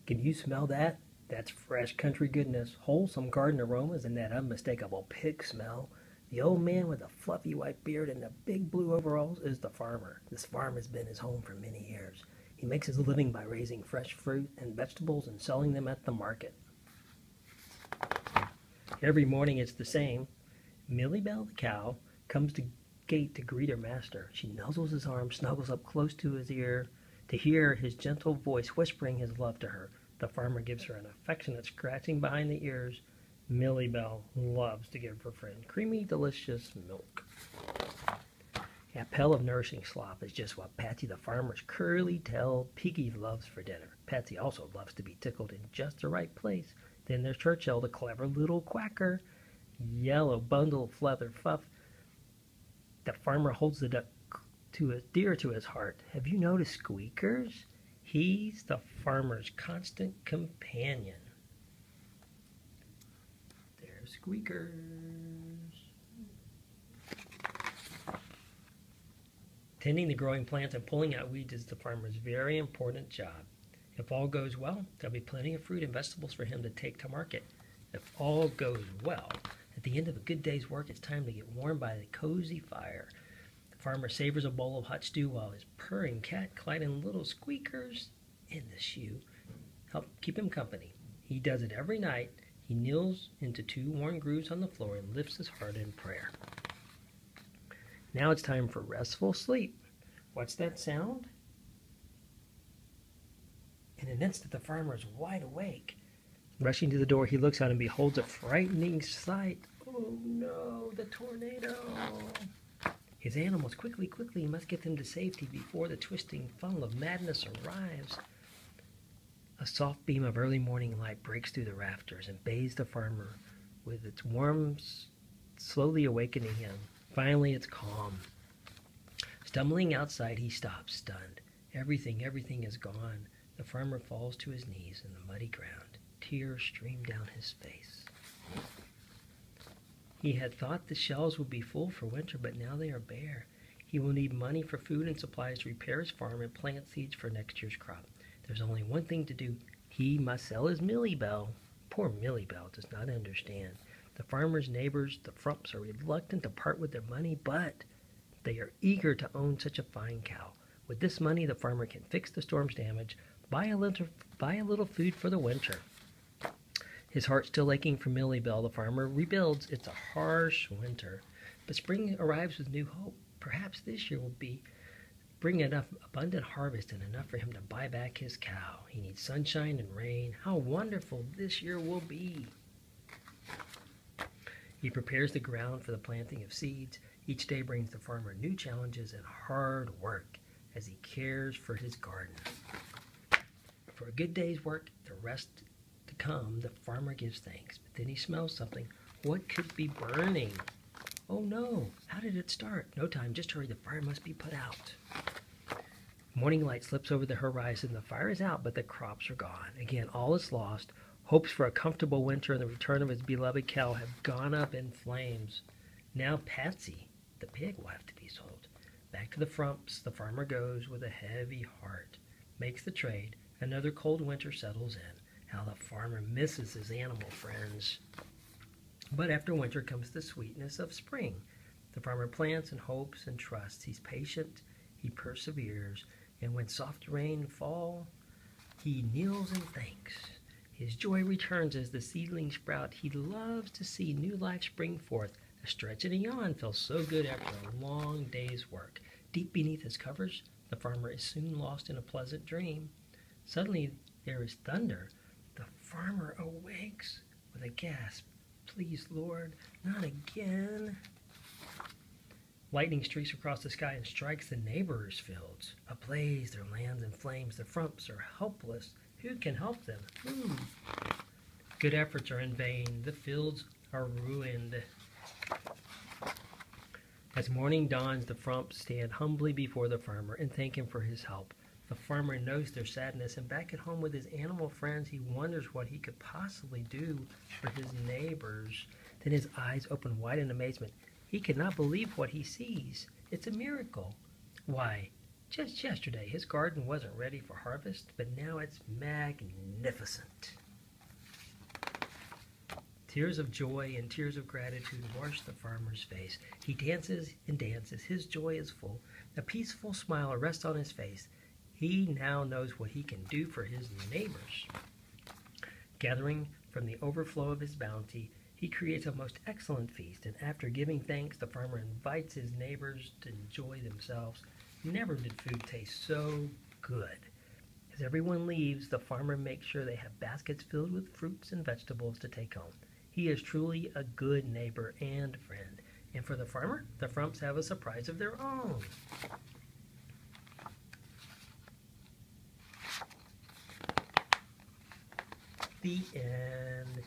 Can you smell that? That's fresh country goodness, wholesome garden aromas, and that unmistakable pig smell. The old man with the fluffy white beard and the big blue overalls is the farmer. This farm has been his home for many years. He makes his living by raising fresh fruit and vegetables and selling them at the market. Every morning it's the same. Millie Bell the cow comes to gate to greet her master. She nuzzles his arm, snuggles up close to his ear to hear his gentle voice whispering his love to her. The farmer gives her an affectionate scratching behind the ears. Millie Bell loves to give her friend creamy, delicious milk. A pail of nourishing slop is just what Patsy the farmer's curly-tailed piggy loves for dinner. Patsy also loves to be tickled in just the right place. Then there's Churchill, the clever little quacker. Yellow bundle of leather fluff. The farmer holds the duck dear to his heart. Have you noticed Squeakers? He's the farmer's constant companion. There's Squeakers. Tending the growing plants and pulling out weeds is the farmer's very important job. If all goes well, there'll be plenty of fruit and vegetables for him to take to market. If all goes well, at the end of a good day's work, it's time to get warm by the cozy fire. The farmer savors a bowl of hot stew while his purring cat, Clyde, and little Squeakers in the shoe help keep him company. He does it every night. He kneels into 2 worn grooves on the floor and lifts his heart in prayer. Now it's time for restful sleep. What's that sound? In an instant, the farmer is wide awake. Rushing to the door, he looks out and beholds a frightening sight. Oh no, the tornado! His animals, quickly, he must get them to safety before the twisting funnel of madness arrives. A soft beam of early morning light breaks through the rafters and bathes the farmer with its warmth, slowly awakening him. Finally, it's calm. Stumbling outside, he stops, stunned. Everything is gone. The farmer falls to his knees in the muddy ground. Tears stream down his face. He had thought the shelves would be full for winter, but now they are bare. He will need money for food and supplies to repair his farm and plant seeds for next year's crop. There's only one thing to do. He must sell his Millie Bell. Poor Millie Bell does not understand. The farmer's neighbors, the Frumps, are reluctant to part with their money, but they are eager to own such a fine cow. With this money, the farmer can fix the storm's damage, buy a little food for the winter. His heart still aching for Millie Bell, the farmer rebuilds. It's a harsh winter, but spring arrives with new hope. Perhaps this year will bring enough abundant harvest and enough for him to buy back his cow. He needs sunshine and rain. How wonderful this year will be! He prepares the ground for the planting of seeds. Each day brings the farmer new challenges and hard work as he cares for his garden. For a good day's work, the rest to come, the farmer gives thanks. But then he smells something. What could be burning? Oh no, how did it start? No time, just hurry, the fire must be put out. Morning light slips over the horizon. The fire is out, but the crops are gone. Again, all is lost. Hopes for a comfortable winter and the return of his beloved cow have gone up in flames. Now Patsy, the pig, will have to be sold. Back to the Frumps, the farmer goes with a heavy heart. Makes the trade. Another cold winter settles in. How the farmer misses his animal friends. But after winter comes the sweetness of spring. The farmer plants and hopes and trusts. He's patient, he perseveres, and when soft rain fall, he kneels and thanks. His joy returns as the seedlings sprout. He loves to see new life spring forth. A stretch and a yawn feels so good after a long day's work. Deep beneath his covers, the farmer is soon lost in a pleasant dream. Suddenly there is thunder. The farmer awakes with a gasp. Please, Lord, not again. Lightning streaks across the sky and strikes the neighbors' fields. Ablaze, their lands in flames. The Frumps are helpless. Who can help them? Good efforts are in vain. The fields are ruined. As morning dawns, the Frumps stand humbly before the farmer and thank him for his help. The farmer knows their sadness, and back at home with his animal friends, he wonders what he could possibly do for his neighbors. Then his eyes open wide in amazement. He cannot believe what he sees. It's a miracle. Why, Just yesterday, his garden wasn't ready for harvest, but now it's magnificent. Tears of joy and tears of gratitude wash the farmer's face. He dances and dances. His joy is full. A peaceful smile rests on his face. He now knows what he can do for his neighbors. Gathering from the overflow of his bounty, he creates a most excellent feast, and after giving thanks, the farmer invites his neighbors to enjoy themselves. Never did food taste so good. As everyone leaves, the farmer makes sure they have baskets filled with fruits and vegetables to take home. He is truly a good neighbor and friend. And for the farmer, the Frumps have a surprise of their own. The end.